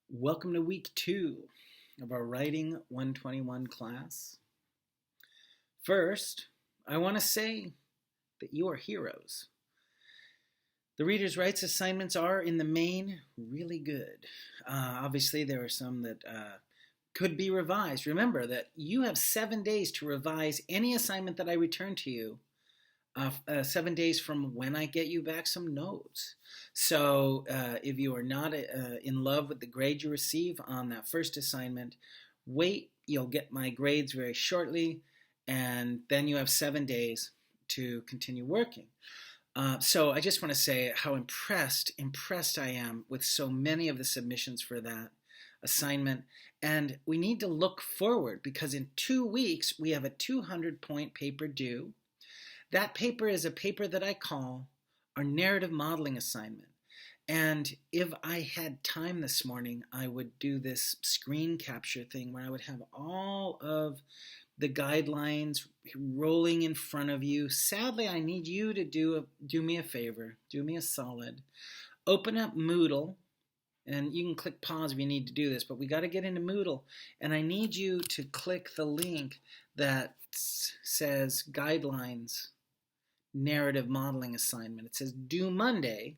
Welcome to week 2 of our Writing 121 class. First, I want to say that you are heroes. The Reader's Rights assignments are, in the main, really good. Obviously, there are some that could be revised. Remember that you have 7 days to revise any assignment that I return to you. 7 days from when I get you back some notes. So if you are not in love with the grade you receive on that first assignment, wait, you'll get my grades very shortly, and then you have 7 days to continue working. So I just want to say how impressed I am with so many of the submissions for that assignment. And we need to look forward because in 2 weeks we have a 200-point paper due. That paper is a paper that I call our narrative modeling assignment. And if I had time this morning, I would do this screen capture thing where I would have all of the guidelines rolling in front of you. Sadly, I need you to do me a favor, do me a solid. Open up Moodle, and you can click pause if you need to do this, but we got to get into Moodle, and I need you to click the link that says Guidelines Narrative Modeling Assignment. It says due Monday,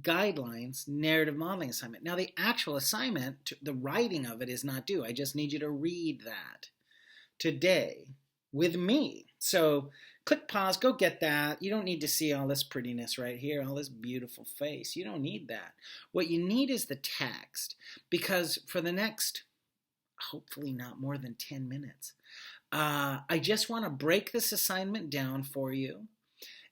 Guidelines Narrative Modeling Assignment. Now the actual assignment, the writing of it is not due. I just need you to read that today with me. So click pause, go get that. You don't need to see all this prettiness right here, all this beautiful face. You don't need that. What you need is the text, because for the next, hopefully not more than 10 minutes, I just want to break this assignment down for you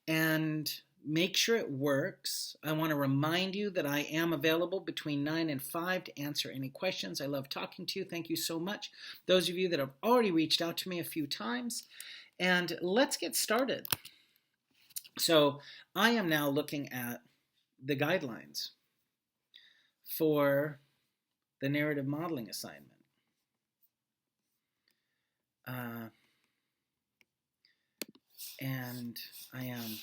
and make sure it works. I want to remind you that I am available between 9 and 5 to answer any questions. I love talking to you. Thank you so much. Those of you that have already reached out to me a few times. And let's get started. So I am now looking at the guidelines for the narrative modeling assignment. And I am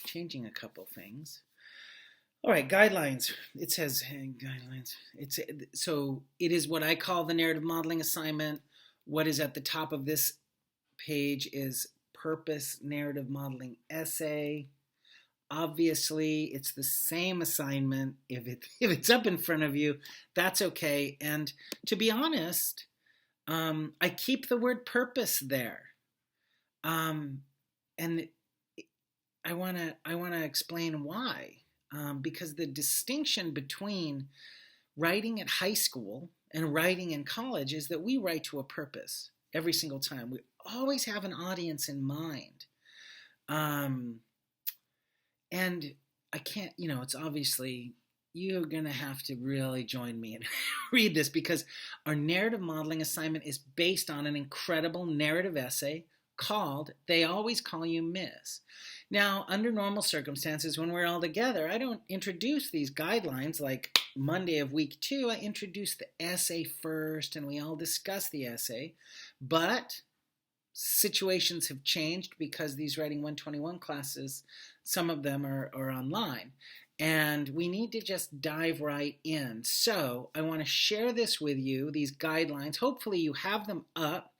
changing a couple things. All right, guidelines. It says guidelines. So it is what I call the narrative modeling assignment. What is at the top of this page is purpose narrative modeling essay. Obviously, it's the same assignment. If it's up in front of you, that's okay. And to be honest, I keep the word purpose there. And I want to explain why. Because the distinction between writing at high school and writing in college is that we write to a purpose every single time. We always have an audience in mind. And I can't, it's obviously, you're going to have to really join me and read this, because our narrative modeling assignment is based on an incredible narrative essay called They Always Call You Miss. Now, under normal circumstances, when we're all together, I don't introduce these guidelines like Monday of week 2. I introduce the essay first, and we all discuss the essay. But situations have changed because these Writing 121 classes, some of them are online. And we need to just dive right in. So I want to share this with you, these guidelines. Hopefully you have them up.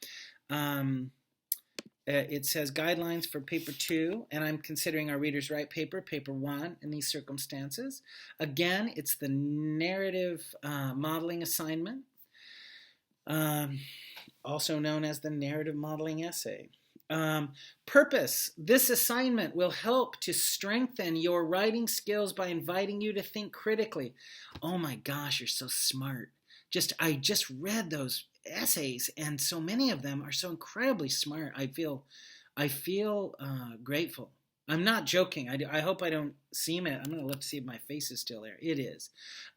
It says guidelines for paper 2, and I'm considering our Reader's Right paper, paper 1, in these circumstances. Again, it's the narrative modeling assignment, also known as the narrative modeling essay. Purpose. This assignment will help to strengthen your writing skills by inviting you to think critically. Oh my gosh, you're so smart. I just read those essays, and so many of them are so incredibly smart. I feel grateful. I'm not joking. I hope I don't seem it. I'm going to look to see if my face is still there. It is.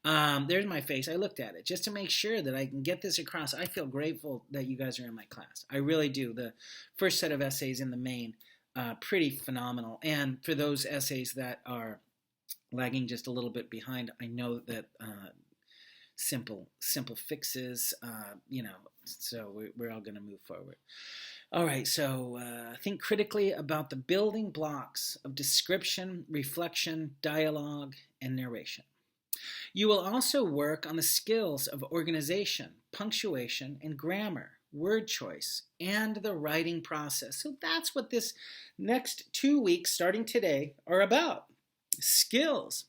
There's my face. I looked at it just to make sure that I can get this across. I feel grateful that you guys are in my class. I really do. The first set of essays in the main, pretty phenomenal. And for those essays that are lagging just a little bit behind, I know that simple fixes, so we're all going to move forward. All right, so think critically about the building blocks of description, reflection, dialogue, and narration. You will also work on the skills of organization, punctuation, and grammar, word choice, and the writing process. So that's what this next 2 weeks, starting today, are about. Skills.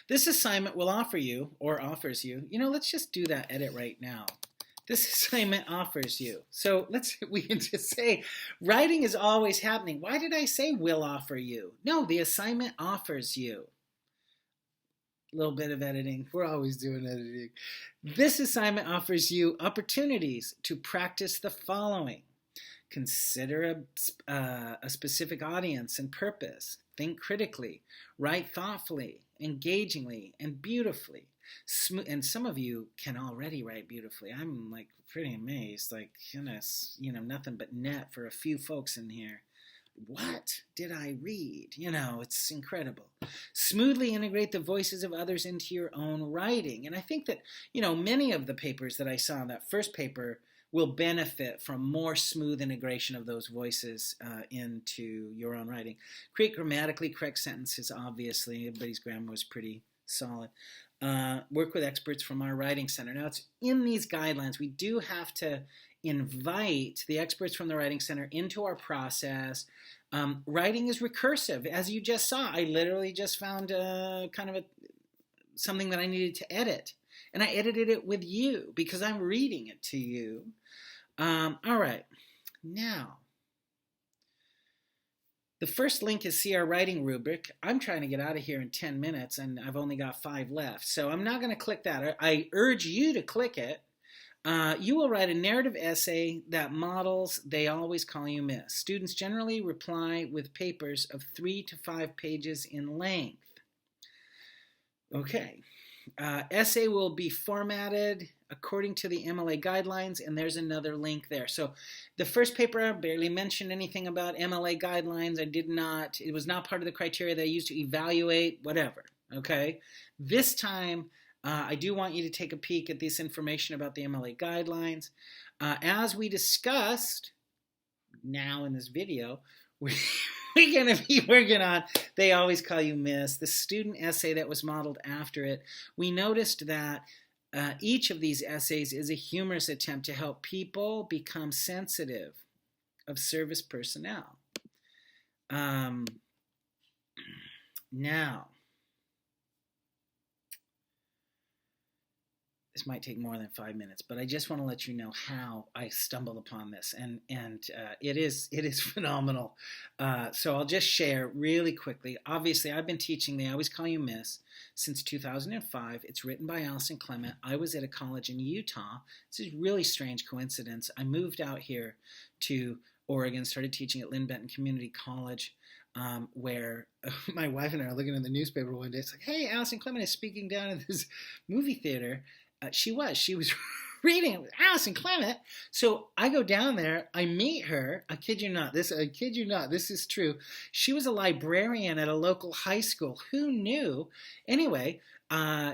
This assignment will offer you, or offers you, let's just do that edit right now. This assignment offers you. So we can just say, writing is always happening. Why did I say will offer you? No, the assignment offers you. A little bit of editing. We're always doing editing. This assignment offers you opportunities to practice the following. Consider a specific audience and purpose. Think critically. Write thoughtfully, engagingly, and beautifully. And some of you can already write beautifully. I'm like pretty amazed. Like, goodness, nothing but net for a few folks in here. What did I read? It's incredible. Smoothly integrate the voices of others into your own writing. And I think that, many of the papers that I saw in that first paper will benefit from more smooth integration of those voices into your own writing. Create grammatically correct sentences, obviously. Everybody's grammar was pretty solid. Work with experts from our writing center. Now, it's in these guidelines. We do have to invite the experts from the writing center into our process. Writing is recursive, as you just saw. I literally just found something that I needed to edit, and I edited it with you because I'm reading it to you. All right, now the first link is see our writing rubric. I'm trying to get out of here in 10 minutes, and I've only got 5 left, so I'm not going to click that. I urge you to click it. You will write a narrative essay that models They Always Call You Miss. Students generally reply with papers of 3 to 5 pages in length. Okay. Essay will be formatted according to the MLA guidelines, and there's another link there. So the first paper, I barely mentioned anything about MLA guidelines. It was not part of the criteria that I used to evaluate, whatever. Okay. This time, I do want you to take a peek at this information about the MLA guidelines. As we discussed now in this video, we're going to be working on They Always Call You Miss, the student essay that was modeled after it. We noticed that each of these essays is a humorous attempt to help people become sensitive of service personnel. Now, this might take more than 5 minutes, but I just want to let you know how I stumbled upon this, and it is phenomenal. So I'll just share really quickly. Obviously, I've been teaching They Always Call You Miss since 2005. It's written by Allison Clement. I was at a college in Utah. It's a really strange coincidence. I moved out here to Oregon, started teaching at Lynn Benton Community College, where my wife and I are looking in the newspaper one day. It's like, hey, Allison Clement is speaking down at this movie theater. She was reading it with Allison Clement. So I go down there, I meet her. I kid you not, this is true. She was a librarian at a local high school. Who knew? Anyway,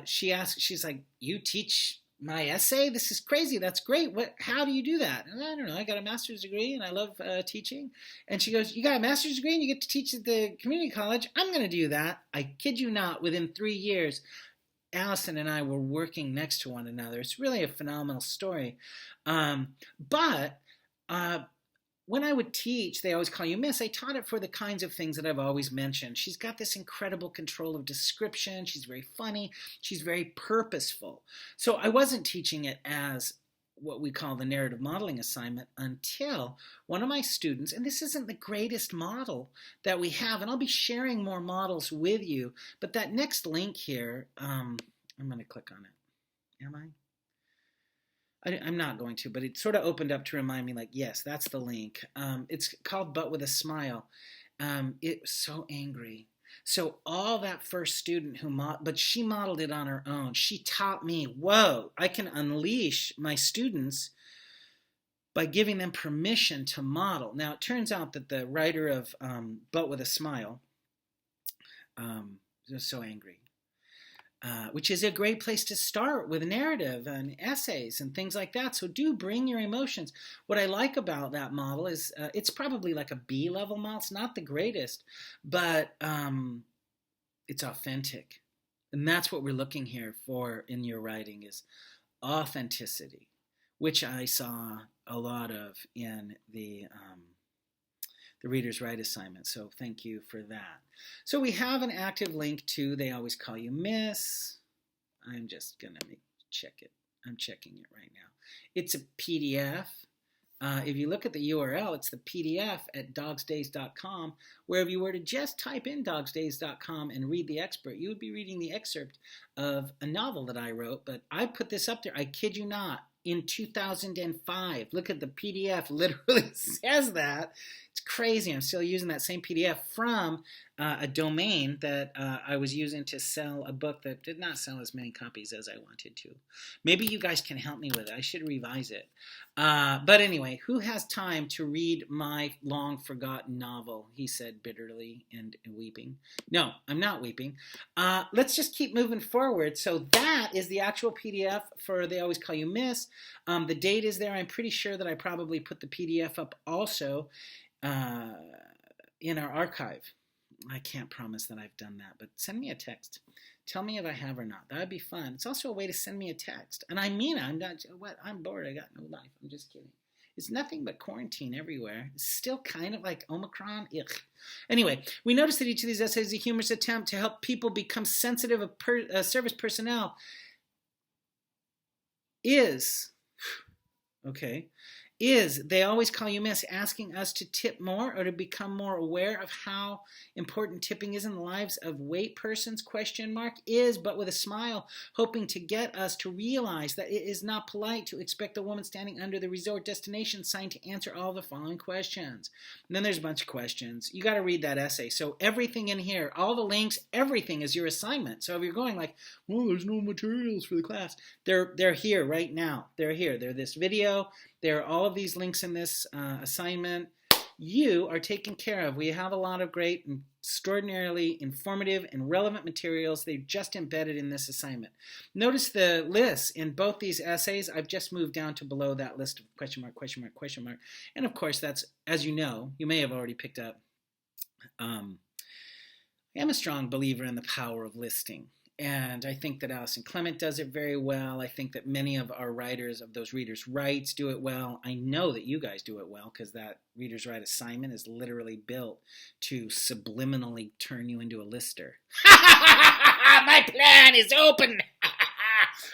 she's like, you teach my essay? This is crazy. That's great. How do you do that? And I don't know. I got a master's degree and I love teaching. And she goes, you got a master's degree and you get to teach at the community college? I'm going to do that. I kid you not, within 3 years, Allison and I were working next to one another. It's really a phenomenal story. But when I would teach They Always Call You Miss, I taught it for the kinds of things that I've always mentioned. She's got this incredible control of description. She's very funny. She's very purposeful. So I wasn't teaching it as what we call the narrative modeling assignment until one of my students, and this isn't the greatest model that we have, and I'll be sharing more models with you, but that next link here, I'm going to click on it. Am I? I'm not going to, but it sort of opened up to remind me, like, yes, that's the link. It's called But With a Smile. It was so angry. So all that first student but she modeled it on her own. She taught me, whoa, I can unleash my students by giving them permission to model. Now, it turns out that the writer of But With a Smile was so angry, which is a great place to start with narrative and essays and things like that. So do bring your emotions. What I like about that model is it's probably like a B-level model. It's not the greatest, but it's authentic. And that's what we're looking here for in your writing is authenticity, which I saw a lot of in the Reader's Right assignment. So thank you for that. So we have an active link to They Always Call You Miss. I'm just going to check it. I'm checking it right now. It's a PDF. If you look at the URL, it's the PDF at dogsdays.com, where if you were to just type in dogsdays.com and read the expert, you would be reading the excerpt of a novel that I wrote. But I put this up there, I kid you not, in 2005. Look at the PDF, literally says that. It's crazy. I'm still using that same PDF from a domain that I was using to sell a book that did not sell as many copies as I wanted to. Maybe you guys can help me with it. I should revise it. But anyway, who has time to read my long-forgotten novel? He said bitterly and weeping. No, I'm not weeping. Let's just keep moving forward. So that is the actual PDF for They Always Call You Miss. The date is there. I'm pretty sure that I probably put the PDF up also in our archive. I can't promise that I've done that, but send me a text. Tell me if I have or not. That would be fun. It's also a way to send me a text. And I mean it. I'm bored. I got no life. I'm just kidding. It's nothing but quarantine everywhere. It's still kind of like Omicron. Ugh. Anyway, we noticed that each of these essays is a humorous attempt to help people become sensitive of service personnel is They Always Call You Miss asking us to tip more or to become more aware of how important tipping is in the lives of wait persons, ? Is, but with a smile, hoping to get us to realize that it is not polite to expect a woman standing under the resort destination sign to answer all the following questions. And then there's a bunch of questions. You got to read that essay. So everything in here, all the links, everything is your assignment. So if you're going like, well, there's no materials for the class, they're here right now. They're here. They're this video. There are all of these links in this assignment. You are taken care of. We have a lot of great, extraordinarily informative and relevant materials. They're just embedded in this assignment. Notice the lists in both these essays. I've just moved down to below that list of ? And of course, that's, as you know, you may have already picked up, I am a strong believer in the power of listing. And I think that Alison Clement does it very well. I think that many of our writers of those Reader's Rights do it well. I know that you guys do it well because that Reader's Right assignment is literally built to subliminally turn you into a lister. My plan is open!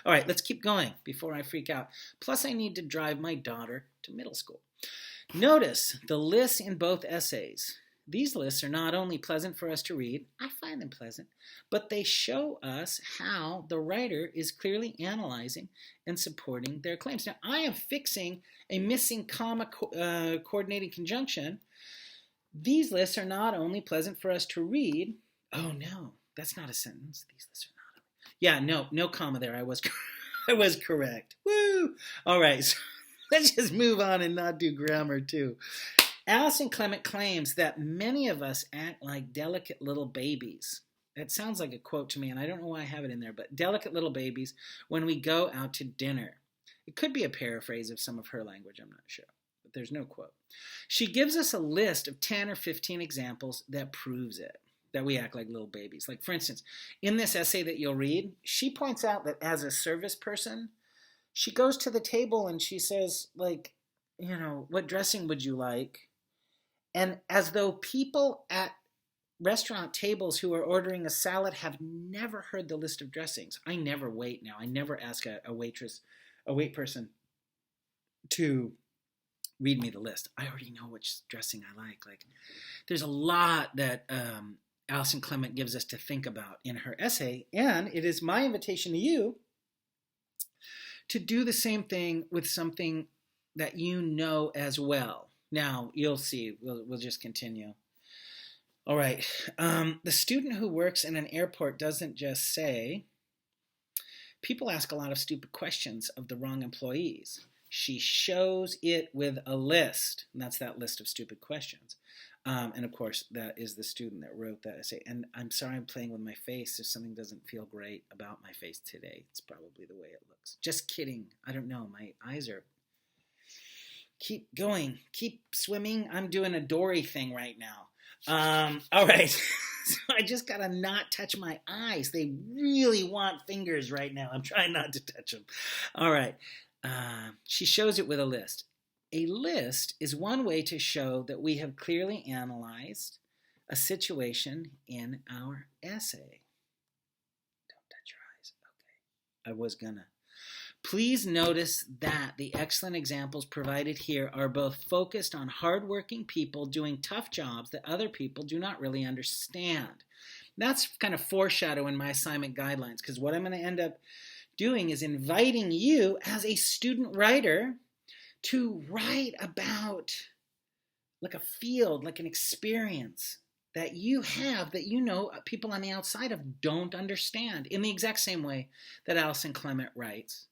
All right, let's keep going before I freak out. Plus, I need to drive my daughter to middle school. Notice the lists in both essays. These lists are not only pleasant for us to read, I find them pleasant, but they show us how the writer is clearly analyzing and supporting their claims. Now, I am fixing a missing comma coordinating conjunction. These lists are not only pleasant for us to read. Oh, no, that's not a sentence. These lists are not. Yeah, no comma there. I was correct. Woo! All right, so let's just move on and not do grammar, too. Alison Clement claims that many of us act like delicate little babies. That sounds like a quote to me, and I don't know why I have it in there, but delicate little babies when we go out to dinner. It could be a paraphrase of some of her language, I'm not sure, but there's no quote. She gives us a list of 10 or 15 examples that proves it, that we act like little babies. Like, for instance, in this essay that you'll read, she points out that as a service person, she goes to the table and she says, like, what dressing would you like? And as though people at restaurant tables who are ordering a salad have never heard the list of dressings. I never wait now. I never ask a wait person to read me the list. I already know which dressing I like. Like, there's a lot that Alison Clement gives us to think about in her essay, and it is my invitation to you to do the same thing with something that you know as well. Now, you'll see. We'll just continue. All right. The student who works in an airport doesn't just say, people ask a lot of stupid questions of the wrong employees. She shows it with a list, and that's that list of stupid questions. And, of course, that is the student that wrote that essay. And I'm sorry I'm playing with my face. If something doesn't feel great about my face today, it's probably the way it looks. Just kidding. I don't know. My eyes are... Keep going. Keep swimming. I'm doing a Dory thing right now. All right. So I just got to not touch my eyes. They really want fingers right now. I'm trying not to touch them. All right. She shows it with a list. A list is one way to show that we have clearly analyzed a situation in our essay. Don't touch your eyes. Okay. I was gonna. Please notice that the excellent examples provided here are both focused on hardworking people doing tough jobs that other people do not really understand. That's kind of foreshadowing my assignment guidelines, because what I'm going to end up doing is inviting you as a student writer to write about like a field, like an experience that you have that you know people on the outside of don't understand, in the exact same way that Alison Clement writes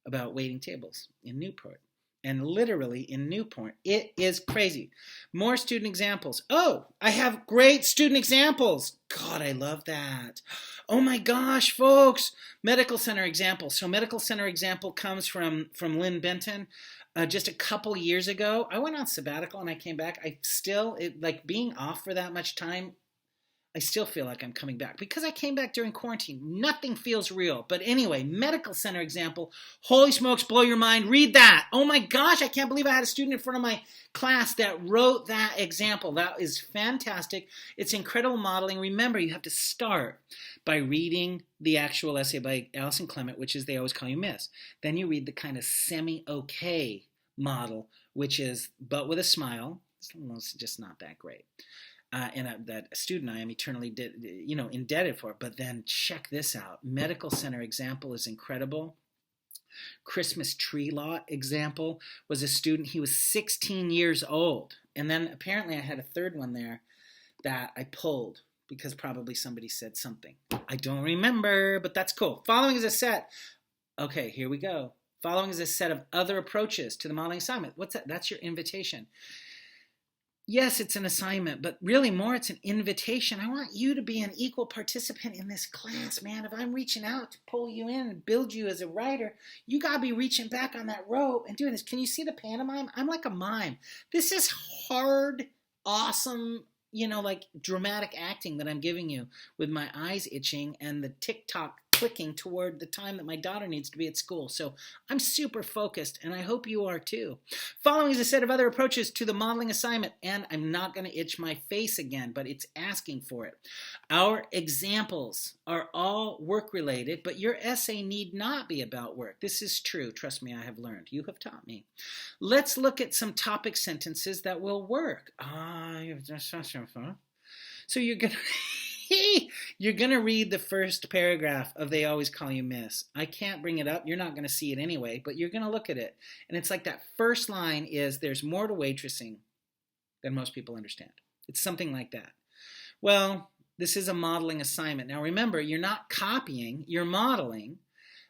about waiting tables in Newport. And literally in Newport, it is crazy. More student examples. Oh, I have great student examples. God, I love that. Oh my gosh, folks. Medical center example. So medical center example comes from Lynn Benton. Just a couple years ago, I went on sabbatical and I came back. Like being off for that much time, I still feel like I'm coming back because I came back during quarantine. Nothing feels real. But anyway, medical center example. Holy smokes, blow your mind. Read that. Oh my gosh, I can't believe I had a student in front of my class that wrote that example. That is fantastic. It's incredible modeling. Remember, you have to start by reading the actual essay by Alison Clement, which is They Always Call You Miss. Then you read the kind of semi-okay model, which is But With a Smile. It's just not that great. That student I am eternally indebted for. But then check this out. Medical center example is incredible. Christmas tree lot example was a student. He was 16 years old. And then apparently I had a third one there that I pulled because probably somebody said something. I don't remember, but that's cool. Following is a set. Okay, here we go. Following is a set of other approaches to the modeling assignment. What's that? That's your invitation. Yes, it's an assignment, but really more it's an invitation. I want you to be an equal participant in this class, man. If I'm reaching out to pull you in and build you as a writer, you got to be reaching back on that rope and doing this. Can you see the pantomime? I'm like a mime. This is hard, awesome, like dramatic acting that I'm giving you with my eyes itching and the TikTok clicking toward the time that my daughter needs to be at school. So I'm super focused, and I hope you are too. Following is a set of other approaches to the modeling assignment, and I'm not going to itch my face again, but it's asking for it. Our examples are all work-related, but your essay need not be about work. This is true. Trust me, I have learned. You have taught me. Let's look at some topic sentences that will work. So you're going to... You're going to read the first paragraph of They Always Call You Miss. I can't bring it up. You're not going to see it anyway, but you're going to look at it. And it's like that first line is, there's more to waitressing than most people understand. It's something like that. Well, this is a modeling assignment. Now remember, you're not copying, you're modeling.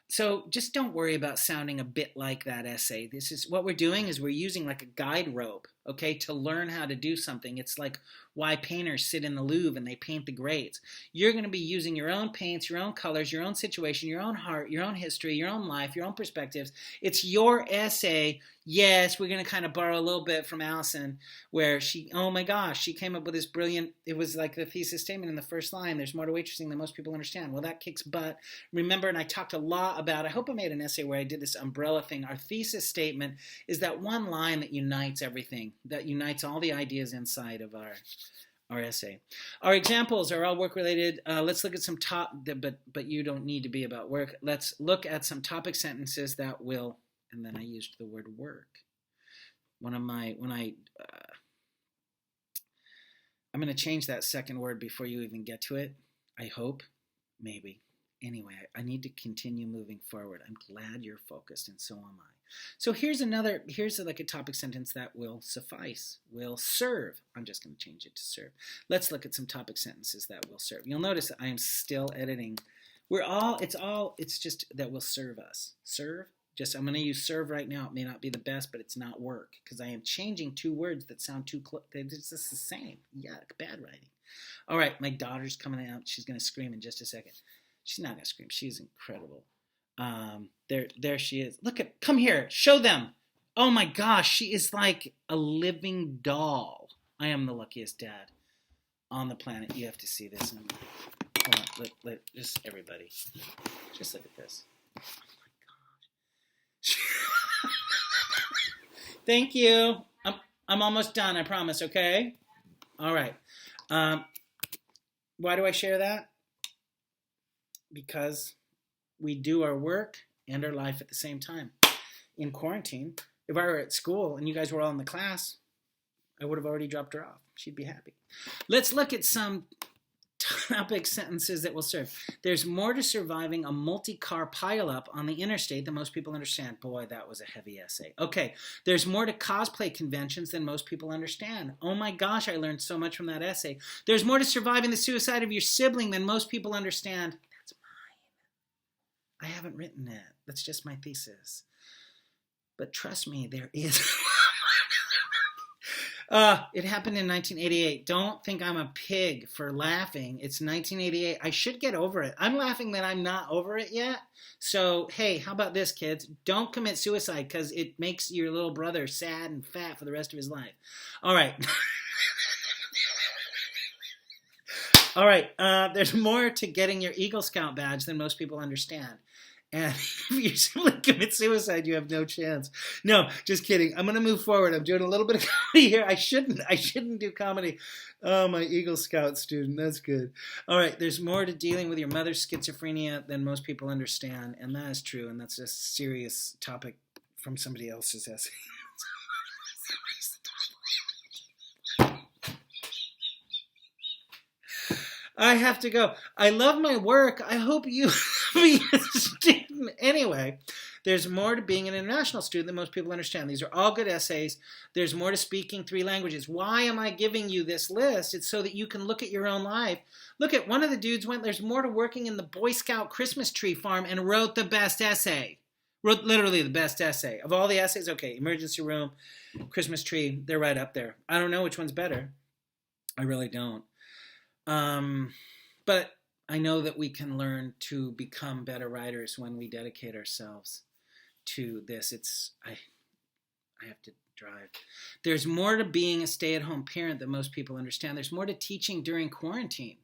So just don't worry about sounding a bit like that essay. This is what we're doing is we're using like a guide rope, okay, to learn how to do something. It's like why painters sit in the Louvre and they paint the greats. You're going to be using your own paints, your own colors, your own situation, your own heart, your own history, your own life, your own perspectives. It's your essay. Yes, we're going to kind of borrow a little bit from Alison where oh my gosh, she came up with this brilliant, it was like the thesis statement in the first line, there's more to waitressing than most people understand. Well, that kicks butt. Remember, and I talked a lot about, I hope I made an essay where I did this umbrella thing. Our thesis statement is that one line that unites everything, that unites all the ideas inside of our essay. Our examples are all work-related. Let's look at some but you don't need to be about work. Let's look at some topic sentences that will, and then I used the word work. I'm going to change that second word before you even get to it. I hope, maybe. Anyway, I need to continue moving forward. I'm glad you're focused, and so am I. So here's like a topic sentence that will suffice, will serve. I'm just going to change it to serve. Let's look at some topic sentences that will serve. You'll notice that I am still editing. It's just that will serve us. Serve. I'm going to use serve right now. It may not be the best, but it's not work because I am changing two words that sound too close. It's just the same. Yuck, bad writing. All right, my daughter's coming out. She's going to scream in just a second. She's not going to scream. She's incredible. There she is. Come here. Show them. Oh my gosh, she is like a living doll. I am the luckiest dad. on the planet. You have to see this. Hold on, just everybody. Just look at this. Oh my gosh. Thank you. I'm almost done, I promise, okay? All right. Why do I share that? Because we do our work and our life at the same time. In quarantine, if I were at school and you guys were all in the class, I would have already dropped her off. She'd be happy. Let's look at some topic sentences that will serve. There's more to surviving a multi-car pileup on the interstate than most people understand. Boy, that was a heavy essay. Okay, there's more to cosplay conventions than most people understand. Oh my gosh, I learned so much from that essay. There's more to surviving the suicide of your sibling than most people understand. That's mine. I haven't written it. That's just my thesis. But trust me, there is... It happened in 1988. Don't think I'm a pig for laughing. It's 1988. I should get over it. I'm laughing that I'm not over it yet. So, hey, how about this, kids? Don't commit suicide because it makes your little brother sad and fat for the rest of his life. All right. All right. There's more to getting your Eagle Scout badge than most people understand. And if your sibling commits suicide, you have no chance. No, just kidding. I'm going to move forward. I'm doing a little bit of comedy here. I shouldn't do comedy. Oh, my Eagle Scout student. That's good. All right. There's more to dealing with your mother's schizophrenia than most people understand. And that is true. And that's a serious topic from somebody else's essay. I have to go. I love my work. I hope you be a student. Anyway, there's more to being an international student than most people understand. These are all good essays. There's more to speaking 3 languages. Why am I giving you this list? It's so that you can look at your own life. Look at one of the dudes went, there's more to working in the Boy Scout Christmas tree farm and wrote the best essay. Wrote literally the best essay. Of all the essays, okay, emergency room, Christmas tree, they're right up there. I don't know which one's better. I really don't. But I know that we can learn to become better writers when we dedicate ourselves to this. I have to drive. There's more to being a stay-at-home parent than most people understand. There's more to teaching during quarantine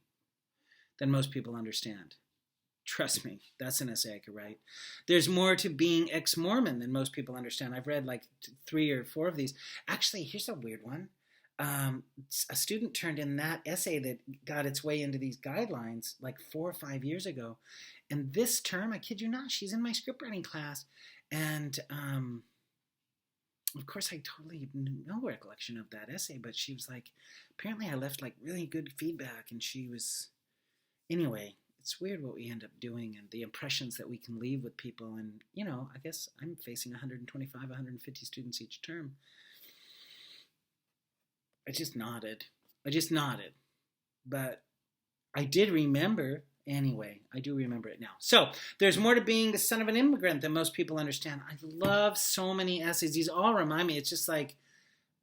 than most people understand. Trust me, that's an essay I could write. There's more to being ex-Mormon than most people understand. I've read like 3 or 4 of these. Actually, here's a weird one. A student turned in that essay that got its way into these guidelines like 4 or 5 years ago. And this term, I kid you not, she's in my scriptwriting class. And of course, I totally have no recollection of that essay, but she was like, apparently I left like really good feedback. And she was, anyway, it's weird what we end up doing and the impressions that we can leave with people. And, you know, I guess I'm facing 125, 150 students each term. I just nodded. But I did remember. Anyway, I do remember it now. So, there's more to being the son of an immigrant than most people understand. I love so many essays. These all remind me. It's just like,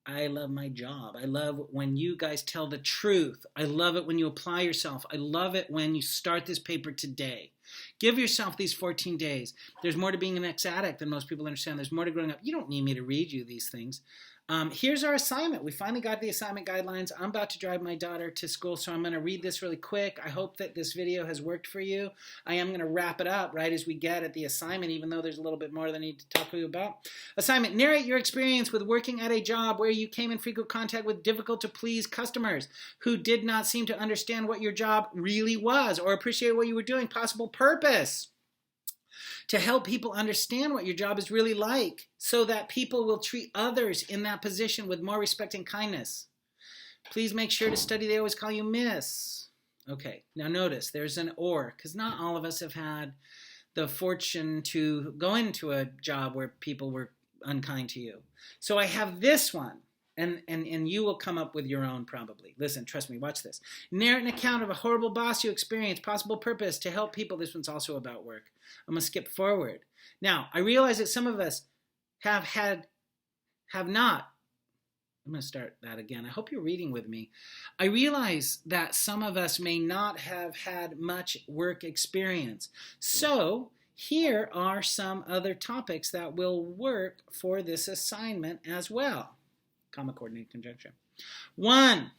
I love my job. I love when you guys tell the truth. I love it when you apply yourself. I love it when you start this paper today. Give yourself these 14 days. There's more to being an ex-addict than most people understand. There's more to growing up. You don't need me to read you these things. Here's our assignment. We finally got the assignment guidelines. I'm about to drive my daughter to school, so I'm going to read this really quick. I hope that this video has worked for you. I am going to wrap it up right as we get at the assignment, even though there's a little bit more that I need to talk to you about. Assignment: narrate your experience with working at a job where you came in frequent contact with difficult-to-please customers who did not seem to understand what your job really was or appreciate what you were doing. Possible purpose: to help people understand what your job is really like so that people will treat others in that position with more respect and kindness. Please make sure to study. They always call you miss. Okay, now notice there's an or, because not all of us have had the fortune to go into a job where people were unkind to you. So I have this one. And you will come up with your own probably. Listen, trust me, watch this. Narrate an account of a horrible boss you experienced. Possible purpose: to help people. This one's also about work. I'm going to skip forward. Now, I realize that some of us have not. I'm going to start that again. I hope you're reading with me. I realize that some of us may not have had much work experience. So here are some other topics that will work for this assignment as well. Comma, coordinate, conjunction. 1,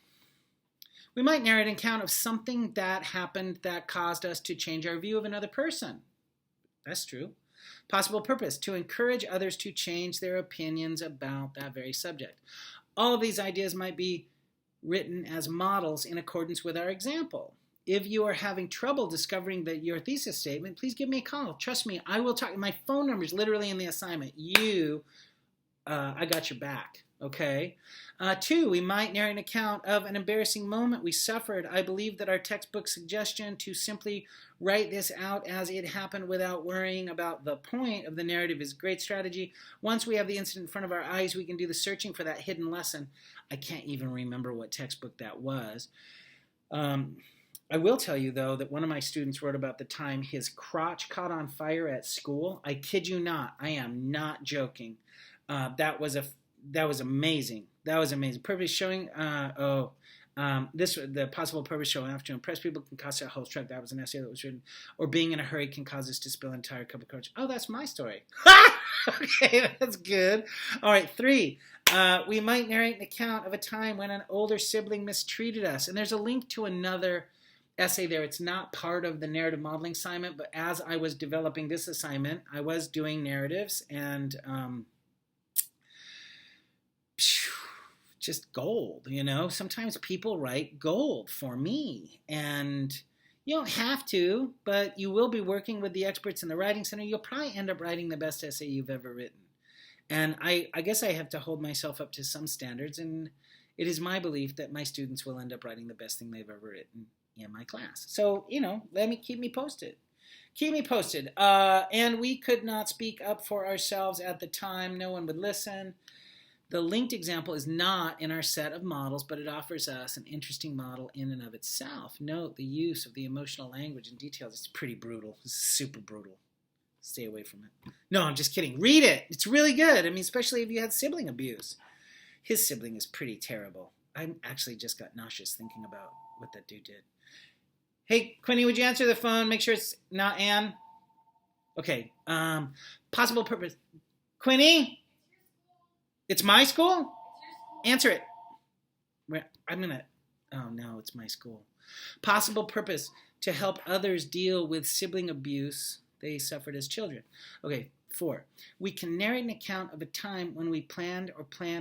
We might narrate an account of something that happened that caused us to change our view of another person. That's true. Possible purpose, to encourage others to change their opinions about that very subject. All of these ideas might be written as models in accordance with our example. If you are having trouble discovering your thesis statement, please give me a call. Trust me, I will talk. My phone number is literally in the assignment. I got your back. Okay. 2, we might narrate an account of an embarrassing moment we suffered. I believe that our textbook suggestion to simply write this out as it happened without worrying about the point of the narrative is a great strategy. Once we have the incident in front of our eyes, we can do the searching for that hidden lesson. I can't even remember what textbook that was. I will tell you, though, that one of my students wrote about the time his crotch caught on fire at school. I kid you not. I am not joking. That was amazing. That was amazing. Purpose showing, the possible purpose showing off to impress people can cost a whole truck. That was an essay that was written. Or being in a hurry can cause us to spill an entire cup of courage. Oh, that's my story. Okay, that's good. All right, 3. We might narrate an account of a time when an older sibling mistreated us. And there's a link to another essay there. It's not part of the narrative modeling assignment, but as I was developing this assignment, I was doing narratives and just gold, Sometimes people write gold for me, and you don't have to, but you will be working with the experts in the Writing Center. You'll probably end up writing the best essay you've ever written. And I guess I have to hold myself up to some standards, and it is my belief that my students will end up writing the best thing they've ever written in my class. So, keep me posted. Keep me posted. And we could not speak up for ourselves at the time. No one would listen. The linked example is not in our set of models, but it offers us an interesting model in and of itself. Note the use of the emotional language and details. It's pretty brutal. It's super brutal. Stay away from it. No, I'm just kidding. Read it. It's really good. I mean, especially if you had sibling abuse. His sibling is pretty terrible. I actually just got nauseous thinking about what that dude did. Hey, Quinny, would you answer the phone? Make sure it's not Ann. Okay. Possible purpose. Quinny? It's my school? Answer it. Oh no, it's my school. Possible purpose, to help others deal with sibling abuse they suffered as children. Okay, 4. We can narrate an account of a time when we planned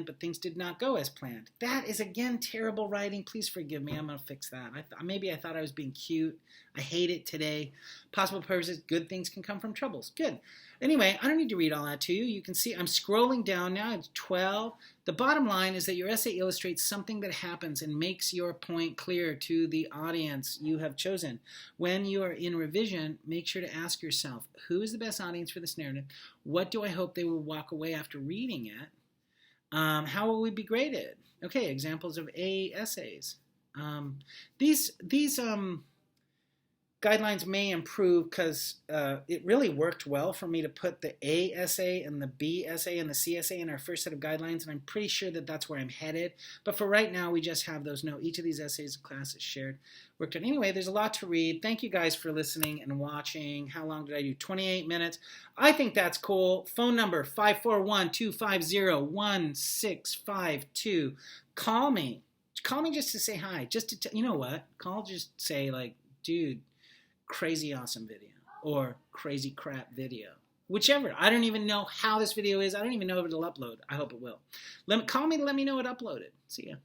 but things did not go as planned. That is, again, terrible writing. Please forgive me. I'm going to fix that. Maybe I thought I was being cute. I hate it today. Possible purposes, good things can come from troubles. Good. Anyway, I don't need to read all that to you. You can see I'm scrolling down now. It's 12. The bottom line is that your essay illustrates something that happens and makes your point clear to the audience you have chosen. When you are in revision, make sure to ask yourself, who is the best audience for this narrative? What do I hope they will walk away after reading it? How will we be graded? Okay, examples of A essays. These guidelines may improve because it really worked well for me to put the A essay and the B essay and the C essay in our first set of guidelines, and I'm pretty sure that that's where I'm headed. But for right now, we just have those. No, each of these essays, the class is shared. Worked on. Anyway, there's a lot to read. Thank you guys for listening and watching. How long did I do? 28 minutes. I think that's cool. Phone number 541-250-1652. Call me. Call me just to say hi. Just to you know what? Call, just say like, dude, crazy awesome video or crazy crap video, whichever. I don't even know how this video is. I don't even know if it'll upload. I hope it will. Call me to let me know it uploaded. See ya.